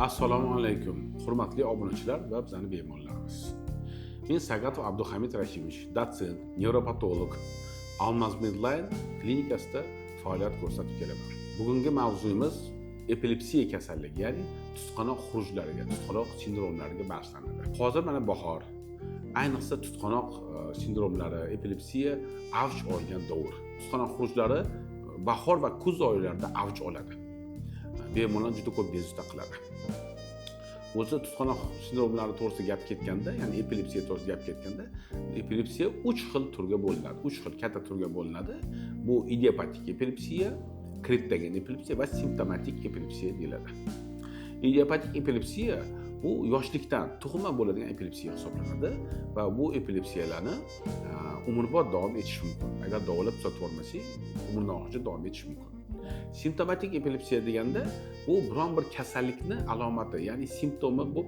Assalomu alaykum, hurmatli obunachilar va bizning bemorlarimiz. Men Sagatov Abduhamid Rahimovich, dotsent, nevropatolog, Almaz Medline klinikasida faoliyat ko'rsatib kelaman. Bugungi mavzuyimiz epilepsiya kasalligi, ya'ni tutqanoq xurujlariga, tutqanoq sindromlariga bag'ishlanadi. Hozir mana bahor, ayniqsa tutqanoq sindromlari, epilepsiya avj olgan davr. Tutqanoq xurujlari bahor va kuz oylarida avj oladi. Bemorlar juda ko'p bezovta qiladi. O'zi tutqanoq sindromlari to'g'risida gap ketganda, ya'ni epilepsiya to'g'risida gap ketganda, epilepsiya 3 xil turga bo'linadi. 3 xil katta turga bo'linadi. Bu idiopatik epilepsiya, kriptogen epilepsiya va simptomatik epilepsiya deyiladi. Idiopatik epilepsiya bu yoshlikdan tug'ma bo'ladigan epilepsiya hisoblanadi va bu epilepsiyalarni umrbod davom etishi mumkin. Agar davolab tuzatib umrdan oxirigacha davom etishi mumkin. Simptomatik epilepsiya deganda bu biron bir kasallikni alomati, ya'ni simptomi bu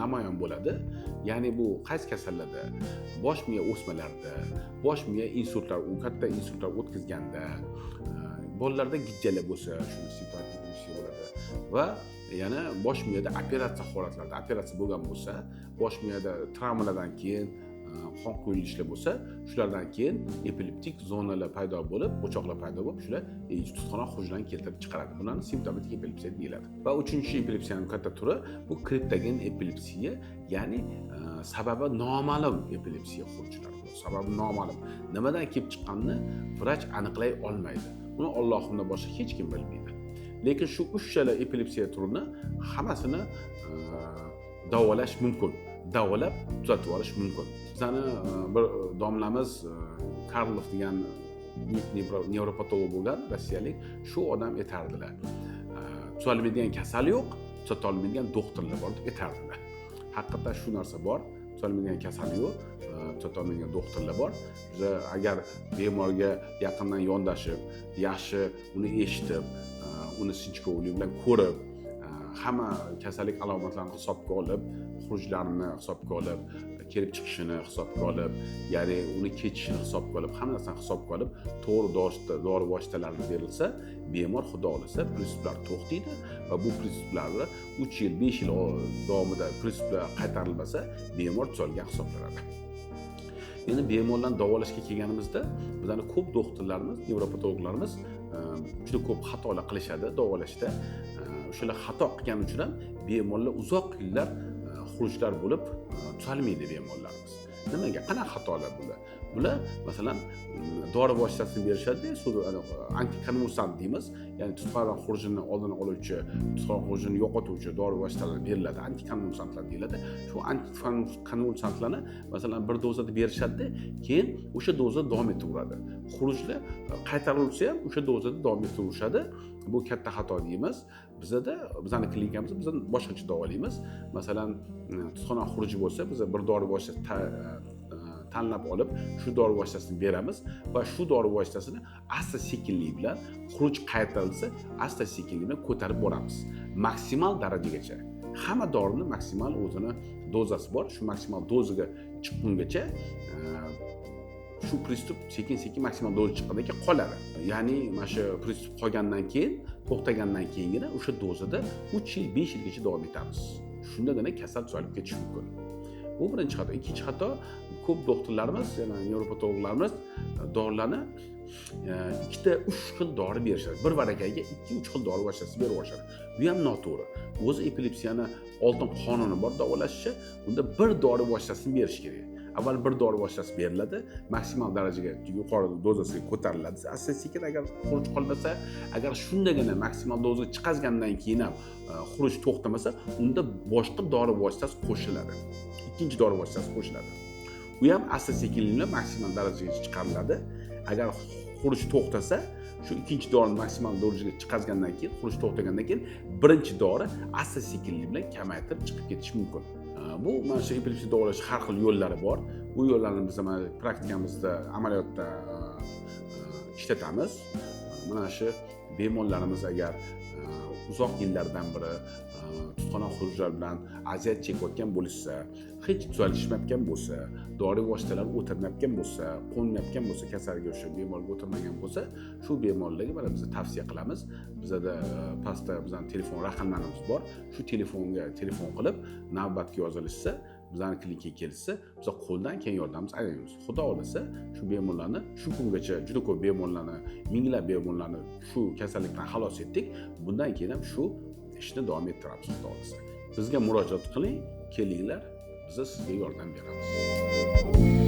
namoyon bo'ladi. Ya'ni bu qaysi kasallarda? Bosh miya o'smalarida, bosh miya insultlar, u katta insultlar o'tkazganda, bolalarda gijjala bo'lsa, shuni simptomatik epilepsiya bo'ladi. Va yana bosh miyada operatsiya holatlarida, operatsiya bo'lgan bo'lsa, bosh miyada travmalardan keyin qon quyilishlar bo'lsa, shulardan keyin epileptik zonalar paydo bo'lib, o'choqlar paydo bo'lib, shular tutqanoq xurujlarni keltirib chiqaradi. Bularni simptomatik epilepsiya deyiladi. Va uchinchi epilepsiyaning katta turi bu kriptogen epilepsiya, ya'ni sababi noma'lum epilepsiya xurujlari. Sababi noma'lum. Nimadan kelib chiqqanini vrach aniqlay olmaydi. Uni Allohimdan boshqa hech kim bilmaydi. Lekin shu 3 chala epilepsiya turini hammasini davolash mumkin. Davolab tuzatib olish mumkin. Bizani bir domlamiz Karlov degan buyuk nevropatolog bo'lgan rossiyalik, shu odam aytardilar. Tuzalmaydigan kasal yo'q, tuzata olmaydigan doktorlar bor deb aytardilar. Haqiqatan shu narsa bor. Tuzalmaydigan kasal yo'q, tuzata olmaydigan doktorlar bor. Agar bemorga yaqindan yondashib, yaxshi uni eshitib, uni sinchkovlik bilan ko'rib, hamma kasallik alomatlarini hisobga olib, xurujlarini hisobga olib, kelib chiqishini hisobga olib, ya'ni uni ketishini hisobga olib, hamma narsani hisobga olib, to'g'ri dori vositalarini berilsa, bemor xudo xolasa prinsiplar to'xtaydi va bu prinsiplarni 3 yil, 5 yil davomida prinsiplar qaytarilmasa, bemor tuzalgan hisoblanadi. Endi bemorlarni davolashga kelganimizda, bizning ko'p doktorlarimiz, nevropatologlarimiz juda ko'p xatolar qilishadi davolashda. O'shalar xato qilgani uchun ham bemorlar uzoq yillar xurujlar bo'lib tuzalmaydi bemorlarimiz. Nimaga? Qanaqa xatolar bular? Bular masalan dori vositasini berishadi, antikonvulsant deymiz, ya'ni tutqanoq xurujini oldini oluvchi, tutqanoq xurujini yo'qotuvchi dori vositalar beriladi, antikonvulsantlar deyiladi. Shu antikonvulsantlarni masalan bir dozada berishadi, keyin o'sha doza davom etaveradi. Xurujlar qaytarilsa ham o'sha dozada davom etaverishadi. Bu katta xato deymiz. Bizning klinikamizda biz boshqacha davolaymiz. Masalan, tutqanoq xuruji bo'lsa, biz bir dori vositasi tanlab olib, shu dori vositasini beramiz va shu dori vositasini asta sekinlik bilan xuruj qaytarilsa, asta sekinlik bilan ko'tarib boramiz. Maksimal darajagacha. Hamma dorining maksimal o'zini dozasi bor. Shu maksimal dozaga chiqqungacha shu prinsip sekin-sekin maksimal doza chiqqandan keyin qoladi. Ya'ni mana shu prinsip qolgandan keyin, to'xtagandan keyingina o'sha dozada 3 yil, 5 yilgacha davom etamiz. Shundagina kasal tuzalib ketishi mumkin. Bu birinchi xato. Ikkinchi xato, ko'p doktorlarimiz, ya'ni nevropatologlarimiz dorilarni 2-3 xil dori berishadi. Bir varakaga 2-3 xil dori vositasi berib yuborishadi. Bu ham noto'g'ri. O'zi epilepsiyani oltin qonuni bor davolashchi, unda bir dori vositasini berish kerak. Avval bir dori vositasi beriladi, maksimal darajaga yuqori dozasiga ko'tariladi. Asta-sekin agar xuruj qolmasa, agar shundagina maksimal doza chiqazgandan keyin ham xuruj to'xtamasa, unda boshqa dori vositasi qo'shiladi. Ikkinchi dori vositasi qo'shiladi. U ham asta-sekinlik bilan maksimal darajaga chiqariladi. Agar xuruj to'xtasa, shu ikkinchi dorini maksimal darajaga chiqazgandan keyin, xuruj to'xtagandan keyin birinchi dori asta-sekinlik bilan kamaytirib chiqib ketishi mumkin. Bu mana shu epilepsiya davolash har xil yo'llari bor. Bu yo'llarni biz praktikamizda, amaliyotda ishlatamiz. Mana shu bemorlarimiz agar uzoq yillardan beri tutqanoq xurujlar bilan aziyat chekayotgan bo'lsa, hech tuzalishmayotgan bo'lsa, dori vositalar o'tirmayotgan bo'lsa, qo'nmayotgan bo'lsa, kasalga o'sha bemorga o'tirmagan bo'lsa, shu bemorlarga mana biz tavsiya qilamiz. Bizda pastda bizning telefon raqamlarimiz bor. Shu telefonga telefon qilib, navbatga yozilishsa, bizning klinikaga kelsa, biz qo'ldan kelgan yordamimizni beramiz. Xudo xolasa, shu bemorlarni shu kungacha juda ko'p bemorlarni, minglab bemorlarni shu kasallikdan xalos etdik. Bundan keyin ham shu ishni davom ettiramiz xudo xolasa. Bizga murojaat qiling, kelinglar, biz sizga yordam beramiz.